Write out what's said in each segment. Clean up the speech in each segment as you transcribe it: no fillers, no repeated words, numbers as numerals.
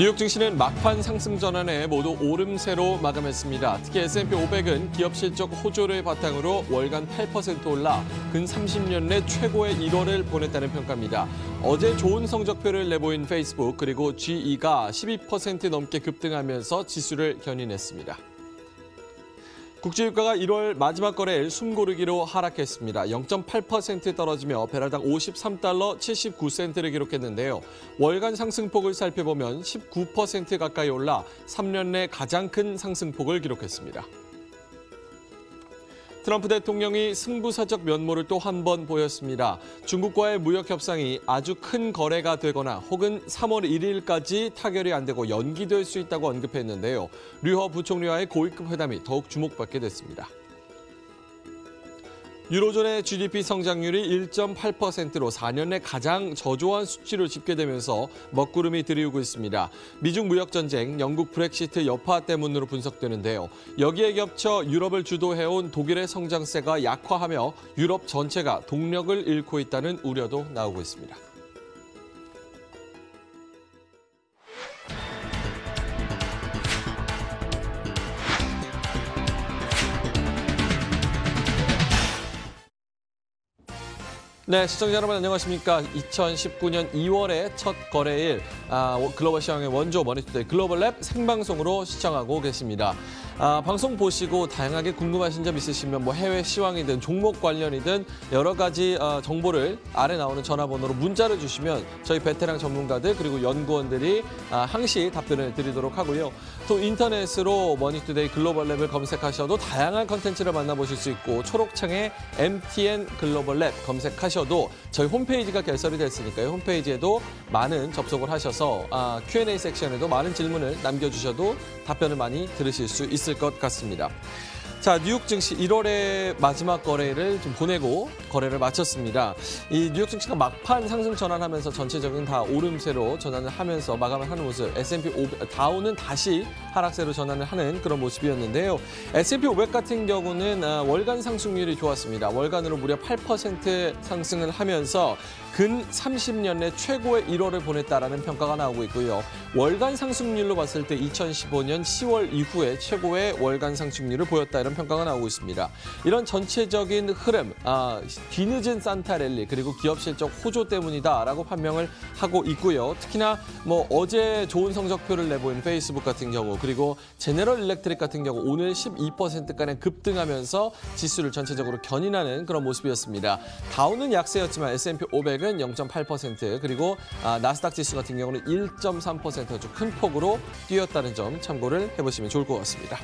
뉴욕 증시는 막판 상승 전환에 모두 오름세로 마감했습니다. 특히 S&P 500은 기업 실적 호조를 바탕으로 월간 8% 올라 근 30년 내 최고의 1월을 보냈다는 평가입니다. 어제 좋은 성적표를 내보인 페이스북 그리고 GE가 12% 넘게 급등하면서 지수를 견인했습니다. 국제유가가 1월 마지막 거래일 숨고르기로 하락했습니다. 0.8% 떨어지며 배럴당 53달러 79센트를 기록했는데요. 월간 상승폭을 살펴보면 19% 가까이 올라 3년 내 가장 큰 상승폭을 기록했습니다. 트럼프 대통령이 승부사적 면모를 또 한 번 보였습니다. 중국과의 무역 협상이 아주 큰 거래가 되거나 혹은 3월 1일까지 타결이 안 되고 연기될 수 있다고 언급했는데요. 류허 부총리와의 고위급 회담이 더욱 주목받게 됐습니다. 유로존의 GDP 성장률이 1.8%로 4년 내 가장 저조한 수치로 집계되면서 먹구름이 들이우고 있습니다. 미중 무역 전쟁, 영국 브렉시트 여파 때문으로 분석되는데요. 여기에 겹쳐 유럽을 주도해온 독일의 성장세가 약화하며 유럽 전체가 동력을 잃고 있다는 우려도 나오고 있습니다. 네, 시청자 여러분 안녕하십니까. 2019년 2월의 첫 거래일 글로벌 시황의 원조 머니투데이 글로벌랩 생방송으로 시청하고 계십니다. 방송 보시고 다양하게 궁금하신 점 있으시면 뭐 해외 시황이든 종목 관련이든 여러 가지 정보를 아래 나오는 전화번호로 문자를 주시면 저희 베테랑 전문가들 그리고 연구원들이 항시 답변을 드리도록 하고요. 또 인터넷으로 머니투데이 글로벌랩을 검색하셔도 다양한 컨텐츠를 만나보실 수 있고 초록창에 MTN 글로벌랩 검색하셔도 저희 홈페이지가 개설이 됐으니까요. 홈페이지에도 많은 접속을 하셔서 Q&A 섹션에도 많은 질문을 남겨주셔도 답변을 많이 들으실 수 있을 것 같습니다. 자, 뉴욕 증시 1월의 마지막 거래를 좀 보내고 거래를 마쳤습니다. 이 뉴욕 증시가 막판 상승 전환하면서 전체적인 다 오름세로 전환을 하면서 마감을 하는 모습, S&P 500, 다우는 다시 하락세로 전환을 하는 그런 모습이었는데요. S&P 500 같은 경우는 월간 상승률이 좋았습니다. 월간으로 무려 8% 상승을 하면서 근 30년 내 최고의 1월을 보냈다라는 평가가 나오고 있고요. 월간 상승률로 봤을 때 2015년 10월 이후에 최고의 월간 상승률을 보였다 이런 평가가 나오고 있습니다. 이런 전체적인 흐름, 뒤늦은 산타 랠리 그리고 기업 실적 호조 때문이다라고 판명을 하고 있고요. 특히나 뭐 어제 좋은 성적표를 내보인 페이스북 같은 경우 그리고 제너럴 일렉트릭 같은 경우 오늘 12%가량 급등하면서 지수를 전체적으로 견인하는 그런 모습이었습니다. 다우는 약세였지만 S&P 500은 0.8% 그리고 나스닥 지수 같은 경우는 1.3% 아주 큰 폭으로 뛰었다는 점 참고를 해보시면 좋을 것 같습니다.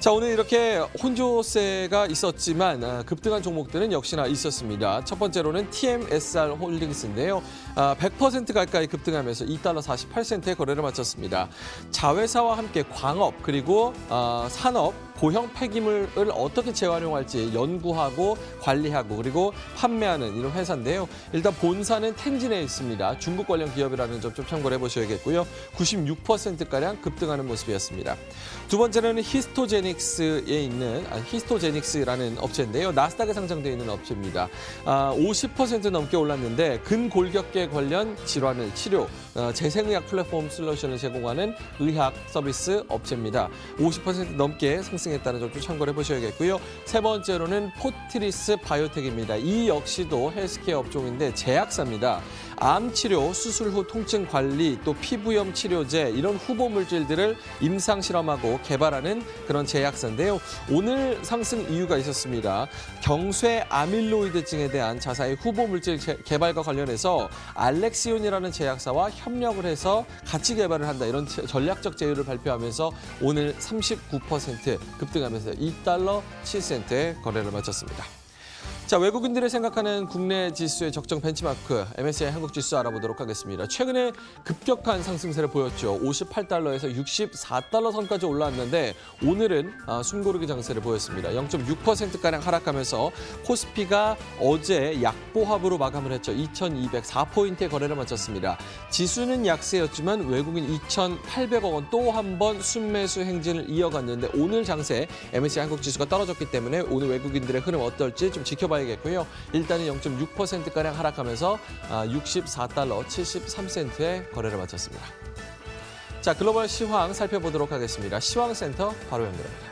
자, 오늘 이렇게 혼조세가 있었지만 급등한 종목들은 역시나 있었습니다. 첫 번째로는 TMSR 홀딩스인데요. 100% 가까이 급등하면서 2달러 48센트의 거래를 마쳤습니다. 자회사와 함께 광업 그리고 산업, 고형 폐기물을 어떻게 재활용할지 연구하고 관리하고 그리고 판매하는 이런 회사인데요. 일단 본사는 텐진에 있습니다. 중국 관련 기업이라는 점 좀 참고를 해보셔야겠고요. 96%가량 급등하는 모습이었습니다. 두 번째는 히스토제닉스에 있는 히스토제닉스라는 업체인데요. 나스닥에 상장되어 있는 업체입니다. 50% 넘게 올랐는데 근골격계 관련 질환을 치료, 재생의학 플랫폼 솔루션을 제공하는 의학 서비스 업체입니다. 50% 넘게 상승했다는 점 좀 참고를 해보셔야겠고요. 세 번째로는 포트리스 바이오텍입니다. 이 역시도 헬스케어 업종인데 제약사입니다. 암 치료, 수술 후 통증 관리, 또 피부염 치료제 이런 후보 물질들을 임상 실험하고 개발하는 그런 제약사인데요. 오늘 상승 이유가 있었습니다. 경쇠 아밀로이드증에 대한 자사의 후보 물질 개발과 관련해서 알렉시온이라는 제약사와 협력을 해서 같이 개발을 한다. 이런 전략적 제휴를 발표하면서 오늘 39% 급등하면서 2달러 7센트의 거래를 마쳤습니다. 자, 외국인들이 생각하는 국내 지수의 적정 벤치마크 MSCI 한국 지수 알아보도록 하겠습니다. 최근에 급격한 상승세를 보였죠. 58달러에서 64달러 선까지 올라왔는데 오늘은 숨고르기 장세를 보였습니다. 0.6%가량 하락하면서 코스피가 어제 약보합으로 마감을 했죠. 2204포인트의 거래를 마쳤습니다. 지수는 약세였지만 외국인 2,800억 원 또 한 번 순매수 행진을 이어갔는데 오늘 장세 MSCI 한국 지수가 떨어졌기 때문에 오늘 외국인들의 흐름 어떨지 좀 지켜봐야겠습니다. 일단은 0.6%가량 하락하면서 64달러 73센트의 거래를 마쳤습니다. 자, 글로벌 시황 살펴보도록 하겠습니다. 시황센터 바로 연결합니다.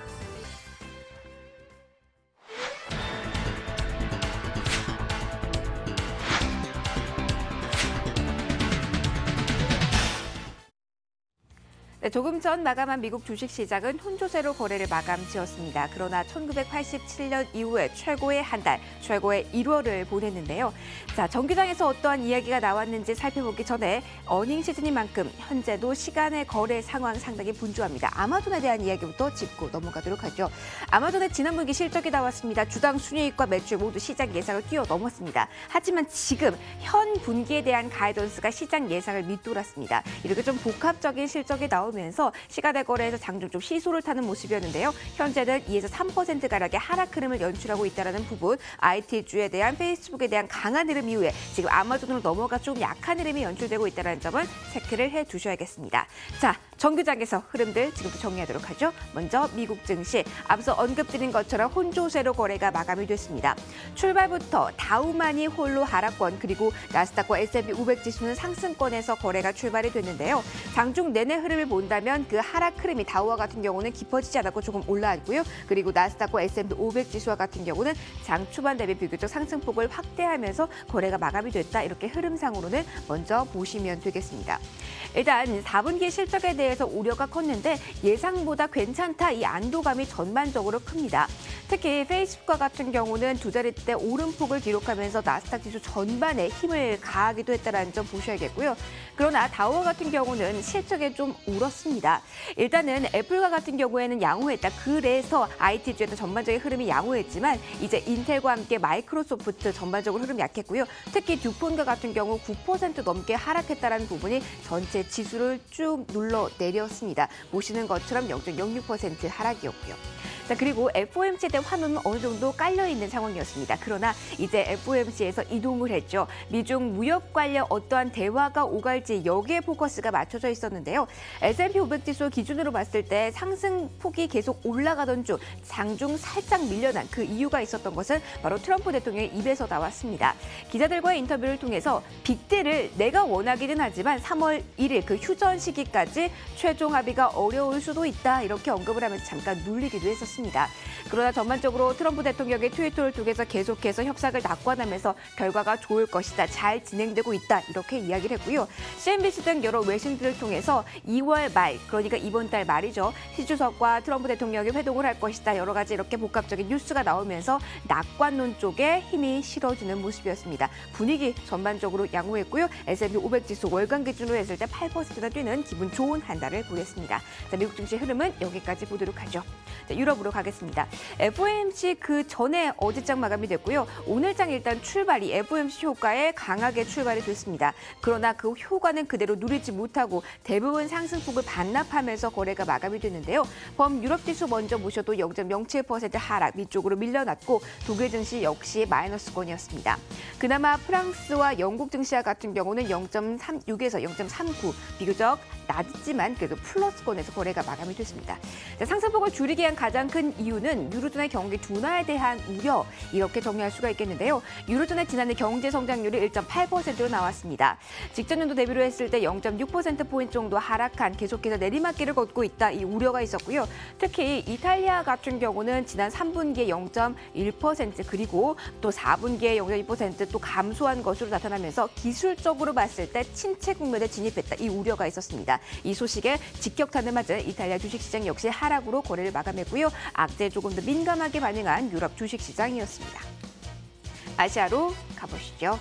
네, 조금 전 마감한 미국 주식시장은 혼조세로 거래를 마감 지었습니다. 그러나 1987년 이후에 최고의 한 달, 최고의 1월을 보냈는데요. 자, 정규장에서 어떠한 이야기가 나왔는지 살펴보기 전에 어닝 시즌인 만큼 현재도 시간의 거래 상황 상당히 분주합니다. 아마존에 대한 이야기부터 짚고 넘어가도록 하죠. 아마존의 지난 분기 실적이 나왔습니다. 주당 순이익과 매출 모두 시장 예상을 뛰어넘었습니다. 하지만 지금 현 분기에 대한 가이던스가 시장 예상을 밑돌았습니다. 이렇게 좀 복합적인 실적이 나오면서 시간의 거래에서 장중 좀 시소를 타는 모습이었는데요. 현재는 2에서 3%가량의 하락 흐름을 연출하고 있다는 부분, IT주에 대한 페이스북에 대한 강한 흐름 이후에 지금 아마존으로 넘어가 좀 약한 흐름이 연출되고 있다는 점을 체크를 해두셔야겠습니다. 자, 정규장에서 흐름들 지금부터 정리하도록 하죠. 먼저 미국 증시, 앞서 언급드린 것처럼 혼조세로 거래가 마감이 됐습니다. 출발부터 다우만이 홀로 하락권, 그리고 나스닥과 S&P 500 지수는 상승권에서 거래가 출발이 됐는데요. 장중 내내 흐름을 본다면 그 하락 흐름이 다우와 같은 경우는 깊어지지 않았고 조금 올라왔고요. 그리고 나스닥과 S&P 500 지수와 같은 경우는 장 초반 대비 비교적 상승폭을 확대하면서 거래가 마감이 됐다. 이렇게 흐름상으로는 먼저 보시면 되겠습니다. 일단 4분기 실적에 대해서 우려가 컸는데 예상보다 괜찮다, 이 안도감이 전반적으로 큽니다. 특히 페이스북과 같은 경우는 두 자릿대 오름폭을 기록하면서 나스닥 지수 전반에 힘을 가하기도 했다는 점 보셔야겠고요. 그러나 다우와 같은 경우는 실적에 좀 울었습니다. 일단은 애플과 같은 경우에는 양호했다. 그래서 IT주에도 전반적인 흐름이 양호했지만 이제 인텔과 함께 마이크로소프트 전반적으로 흐름이 약했고요. 특히 듀폰과 같은 경우 9% 넘게 하락했다는 부분이 전체 지수를 쭉 눌러내렸습니다. 보시는 것처럼 0.06% 하락이었고요. 자, 그리고 FOMC에 대한 환호는 어느 정도 깔려있는 상황이었습니다. 그러나 이제 FOMC에서 이동을 했죠. 미중 무역 관련 어떠한 대화가 오갈지 여기에 포커스가 맞춰져 있었는데요. S&P 500 지수 기준으로 봤을 때 상승폭이 계속 올라가던 중 장중 살짝 밀려난 그 이유가 있었던 것은 바로 트럼프 대통령의 입에서 나왔습니다. 기자들과의 인터뷰를 통해서 빅딜을 내가 원하기는 하지만 3월 1일 그 휴전 시기까지 최종 합의가 어려울 수도 있다. 이렇게 언급을 하면서 잠깐 눌리기도 했었습니다. 그러나 전반적으로 트럼프 대통령의 트위터를 통해서 계속해서 협상을 낙관하면서 결과가 좋을 것이다, 잘 진행되고 있다, 이렇게 이야기를 했고요. CNBC 등 여러 외신들을 통해서 2월 말, 그러니까 이번 달 말이죠. 시 주석과 트럼프 대통령이 회동을 할 것이다, 여러 가지 이렇게 복합적인 뉴스가 나오면서 낙관론 쪽에 힘이 실어지는 모습이었습니다. 분위기 전반적으로 양호했고요. S&P 500 지수 월간 기준으로 했을 때 8%나 뛰는 기분 좋은 한 달을 보냈습니다. 자, 미국 증시 흐름은 여기까지 보도록 하죠. 자, 유럽으로 가겠습니다. FOMC 그 전에 어제장 마감이 됐고요. 오늘장 일단 출발이 FOMC 효과에 강하게 출발이 됐습니다. 그러나 그 효과는 그대로 누리지 못하고 대부분 상승폭을 반납하면서 거래가 마감이 됐는데요. 범유럽 지수 먼저 보셔도 0.07% 하락, 위쪽으로 밀려났고 독일 증시 역시 마이너스권이었습니다. 그나마 프랑스와 영국 증시와 같은 경우는 0.36에서 0.39, 비교적 낮지만 그래도 플러스권에서 거래가 마감이 됐습니다. 자, 상승폭을 줄이기 위한 가장 큰 이유는 유로존의 경기 둔화에 대한 우려, 이렇게 정리할 수가 있겠는데요. 유로존의 지난해 경제 성장률이 1.8%로 나왔습니다. 직전 연도 대비로 했을 때 0.6%포인트 정도 하락한, 계속해서 내리막길을 걷고 있다, 이 우려가 있었고요. 특히 이탈리아 같은 경우는 지난 3분기에 0.1% 그리고 또 4분기에 0.2% 또 감소한 것으로 나타나면서 기술적으로 봤을 때 침체 국면에 진입했다, 이 우려가 있었습니다. 이 소식에 직격탄을 맞은 이탈리아 주식시장 역시 하락으로 거래를 마감했고요. 악재에 조금 더 민감하게 반응한 유럽 주식시장이었습니다. 아시아로 가보시죠.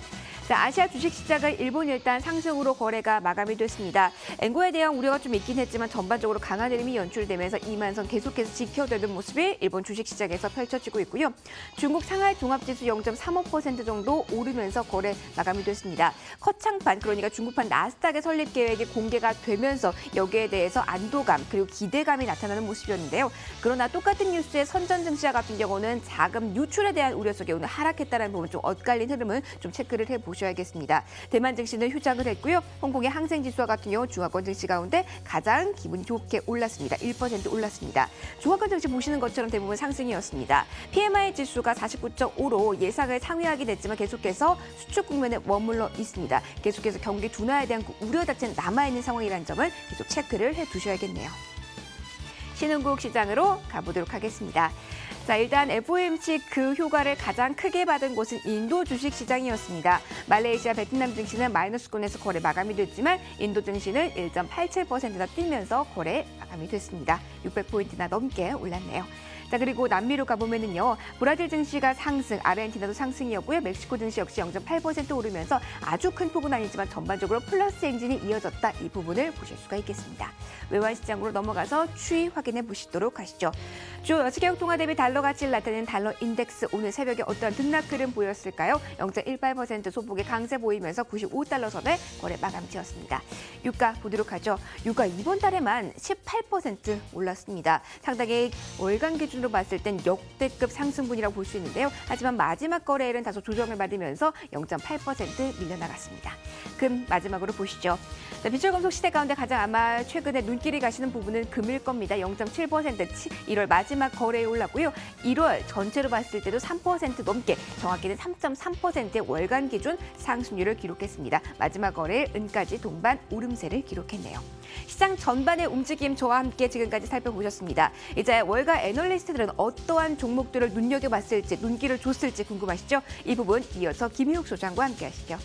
자, 아시아 주식시장은 일본 일단 상승으로 거래가 마감이 됐습니다. 엔고에 대한 우려가 좀 있긴 했지만 전반적으로 강한 흐름이 연출되면서 2만선 계속해서 지켜되는 모습이 일본 주식시장에서 펼쳐지고 있고요. 중국 상하이 종합지수 0.35% 정도 오르면서 거래 마감이 됐습니다. 커창판, 그러니까 중국판 나스닥의 설립 계획이 공개가 되면서 여기에 대해서 안도감 그리고 기대감이 나타나는 모습이었는데요. 그러나 똑같은 뉴스의 선전증시와 같은 경우는 자금 유출에 대한 우려 속에 오늘 하락했다는 부분, 좀 엇갈린 흐름은 좀 체크를 해보시죠. 보셔야겠습니다. 대만 증시는 휴장을 했고요. 홍콩의 항생지수와 같은 경우 중화권 증시 가운데 가장 기분이 좋게 올랐습니다. 1% 올랐습니다. 중화권 증시 보시는 것처럼 대부분 상승이었습니다. PMI 지수가 49.5로 예상을 상회하긴 했지만 계속해서 수축 국면에 머물러 있습니다. 계속해서 경기 둔화에 대한 우려 자체는 남아있는 상황이라는 점을 계속 체크를 해두셔야겠네요. 신흥국 시장으로 가보도록 하겠습니다. 자, 일단 FOMC 그 효과를 가장 크게 받은 곳은 인도 주식시장이었습니다. 말레이시아, 베트남 증시는 마이너스권에서 거래 마감이 됐지만 인도 증시는 1.87%나 뛰면서 거래 마감이 됐습니다. 600포인트나 넘게 올랐네요. 자, 그리고 남미로 가보면은요, 브라질 증시가 상승, 아르헨티나도 상승이었고요. 멕시코 증시 역시 0.8% 오르면서 아주 큰 폭은 아니지만 전반적으로 플러스 행진이 이어졌다. 이 부분을 보실 수가 있겠습니다. 외환 시장으로 넘어가서 추이 확인해 보시도록 하시죠. 주 여시개국 통화 대비 달러 가치를 나타내는 달러 인덱스 오늘 새벽에 어떤 등락 흐름 보였을까요? 0.18% 소폭의 강세 보이면서 95달러 선에 거래 마감 지었습니다. 유가 보도록 하죠. 유가 이번 달에만 18% 올랐습니다. 상당히 월간 기준으로 봤을 땐 역대급 상승분이라고 볼 수 있는데요. 하지만 마지막 거래일은 다소 조정을 받으면서 0.8% 밀려나갔습니다. 금 마지막으로 보시죠. 자, 비철금속 시대 가운데 가장 아마 최근에 눈길이 가시는 부분은 금일 겁니다. 0.7% 1월 마지막 거래에 올랐고요. 1월 전체로 봤을 때도 3% 넘게 정확히는 3.3%의 월간 기준 상승률을 기록했습니다. 마지막 거래일 은까지 동반 오름세를 기록했네요. 시장 전반의 움직임 저와 함께 지금까지 살펴보셨습니다. 이제 월가 애널리스트들은 어떠한 종목들을 눈여겨봤을지 눈길을 줬을지 궁금하시죠? 이 부분 이어서 김희욱 소장과 함께 하시죠.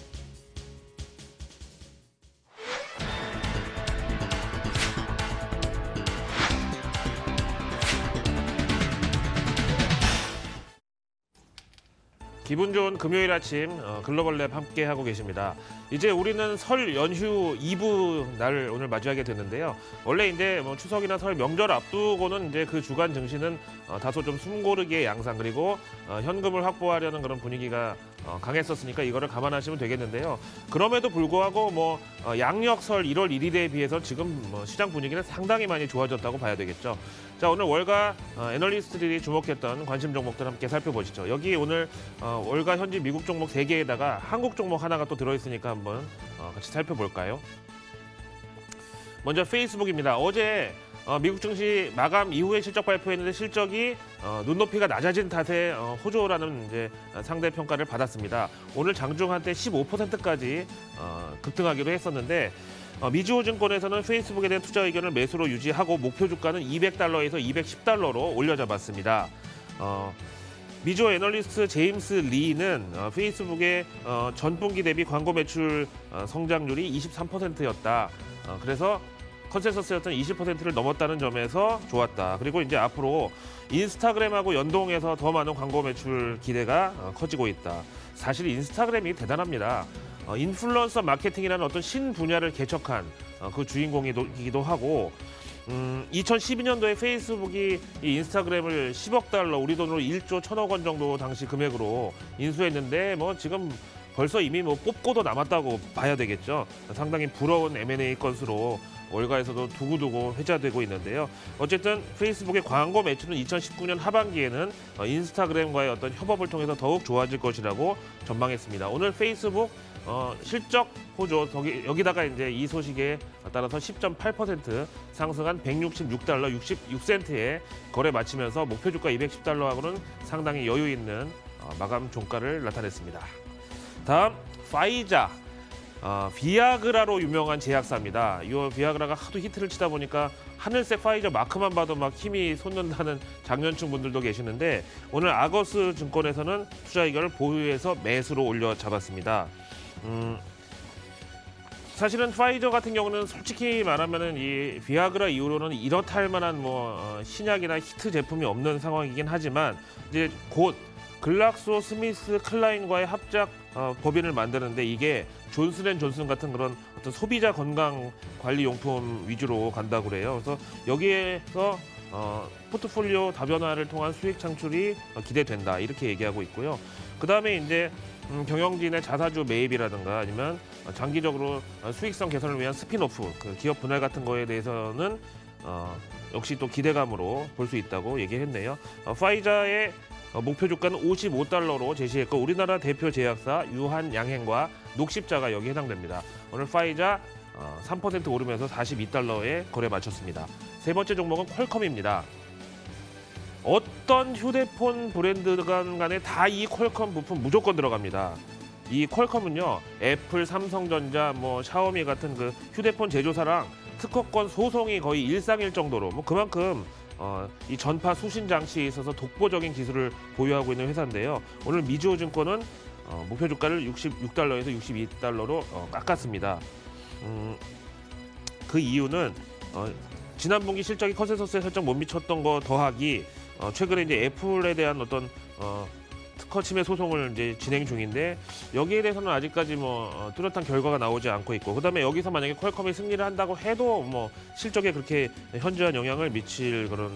기분 좋은 금요일 아침 글로벌랩 함께 하고 계십니다. 이제 우리는 설 연휴 2부 날 오늘 맞이하게 됐는데요. 원래 이제 뭐 추석이나 설 명절 앞두고는 이제 그 주간 증시는 다소 좀 숨고르기의 양상 그리고 현금을 확보하려는 그런 분위기가 강했었으니까 이거를 감안하시면 되겠는데요. 그럼에도 불구하고 뭐 양력설 1월 1일에 비해서 지금 시장 분위기는 상당히 많이 좋아졌다고 봐야 되겠죠. 자, 오늘 월가 애널리스트들이 주목했던 관심 종목들 함께 살펴보시죠. 여기 오늘 월가 현지 미국 종목 3개에다가 한국 종목 하나가 또 들어있으니까 한번 같이 살펴볼까요? 먼저 페이스북입니다. 어제 미국 증시 마감 이후에 실적 발표했는데 실적이 눈높이가 낮아진 탓에 호조라는 이제 상대 평가를 받았습니다. 오늘 장중 한때 15%까지 급등하기로 했었는데 미주호증권에서는 페이스북에 대한 투자 의견을 매수로 유지하고 목표 주가는 200달러에서 210달러로 올려잡았습니다. 미주호 애널리스트 제임스 리는 페이스북의 전분기 대비 광고 매출 성장률이 23%였다. 그래서 컨센서스였던 20%를 넘었다는 점에서 좋았다. 그리고 이제 앞으로 인스타그램하고 연동해서 더 많은 광고 매출 기대가 커지고 있다. 사실 인스타그램이 대단합니다. 인플루언서 마케팅이라는 어떤 신분야를 개척한 그 주인공이기도 하고 2012년도에 페이스북이 이 인스타그램을 10억 달러, 우리 돈으로 1조 1천억 원 정도 당시 금액으로 인수했는데 뭐 지금 벌써 이미 뭐 뽑고도 남았다고 봐야 되겠죠. 상당히 부러운 M&A 건수로 월가에서도 두고두고 회자되고 있는데요. 어쨌든 페이스북의 광고 매출은 2019년 하반기에는 인스타그램과의 어떤 협업을 통해서 더욱 좋아질 것이라고 전망했습니다. 오늘 페이스북 실적 호조 여기다가 이제 이 소식에 따라서 10.8% 상승한 166달러 66센트에 거래 마치면서 목표 주가 210달러하고는 상당히 여유 있는 마감 종가를 나타냈습니다. 다음 파이자. 비아그라로 유명한 제약사입니다. 이 비아그라가 하도 히트를 치다 보니까 하늘색 파이저 마크만 봐도 막 힘이 솟는다는 장년층 분들도 계시는데 오늘 아거스 증권에서는 투자 의견을 보유해서 매수로 올려 잡았습니다. 사실은 파이저 같은 경우는 솔직히 말하면은 이 비아그라 이후로는 이렇다 할 만한 신약이나 히트 제품이 없는 상황이긴 하지만 이제 곧 글락소 스미스 클라인과의 합작 법인을 만드는데 이게 존슨앤존슨 같은 그런 어떤 소비자 건강 관리 용품 위주로 간다고 그래요. 그래서 여기에서 포트폴리오 다변화를 통한 수익 창출이 기대된다 이렇게 얘기하고 있고요. 그 다음에 이제 경영진의 자사주 매입이라든가 아니면 장기적으로 수익성 개선을 위한 스핀오프, 그 기업 분할 같은 거에 대해서는 역시 또 기대감으로 볼 수 있다고 얘기했네요. 파이자의 목표 주가는 55달러로 제시했고 우리나라 대표 제약사 유한양행과 녹십자가 여기 해당됩니다. 오늘 파이자 3% 오르면서 42달러에 거래 마쳤습니다. 세 번째 종목은 퀄컴입니다. 어떤 휴대폰 브랜드 간에 다 이 퀄컴 부품 무조건 들어갑니다. 이 퀄컴은요, 애플, 삼성전자, 샤오미 같은 그 휴대폰 제조사랑 특허권 소송이 거의 일상일 정도로 그만큼 이 전파 수신 장치에 있어서 독보적인 기술을 보유하고 있는 회사인데요. 오늘 미주호증권은 목표 주가를 66달러에서 62달러로 깎았습니다. 그 이유는 지난 분기 실적이 컨센서스에 살짝 못 미쳤던 거 더하기 최근에 이제 애플에 대한 어떤 특허 침해 소송을 이제 진행 중인데 여기에 대해서는 아직까지 뚜렷한 결과가 나오지 않고 있고 그다음에 여기서 만약에 퀄컴이 승리를 한다고 해도 실적에 그렇게 현저한 영향을 미칠 그런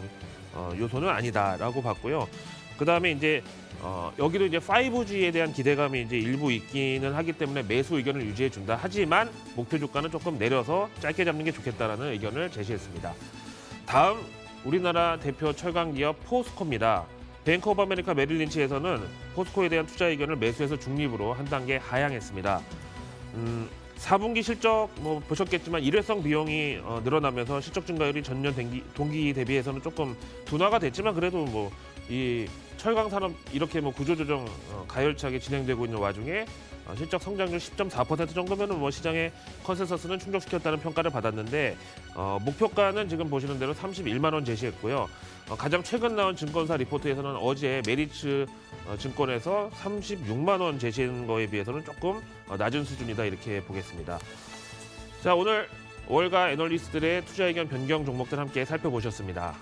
요소는 아니다라고 봤고요. 그다음에 이제 여기도 이제 5G에 대한 기대감이 이제 일부 있기는 하기 때문에 매수 의견을 유지해 준다. 하지만 목표 주가는 조금 내려서 짧게 잡는 게 좋겠다라는 의견을 제시했습니다. 다음 우리나라 대표 철강 기업 포스코입니다. 뱅크 오브 아메리카 메릴린치에서는 포스코에 대한 투자 의견을 매수해서 중립으로 한 단계 하향했습니다. 4분기 실적 보셨겠지만 일회성 비용이 늘어나면서 실적 증가율이 전년 동기 대비해서는 조금 둔화가 됐지만 그래도 이 철강 산업 이렇게 구조조정 가열차게 진행되고 있는 와중에 실적 성장률 10.4% 정도면은 시장의 컨센서스는 충족시켰다는 평가를 받았는데 목표가는 지금 보시는 대로 31만 원 제시했고요. 가장 최근 나온 증권사 리포트에서는 어제 메리츠 증권에서 36만 원 제시한 거에 비해서는 조금 낮은 수준이다 이렇게 보겠습니다. 자, 오늘 월가 애널리스트들의 투자 의견 변경 종목들 함께 살펴보셨습니다.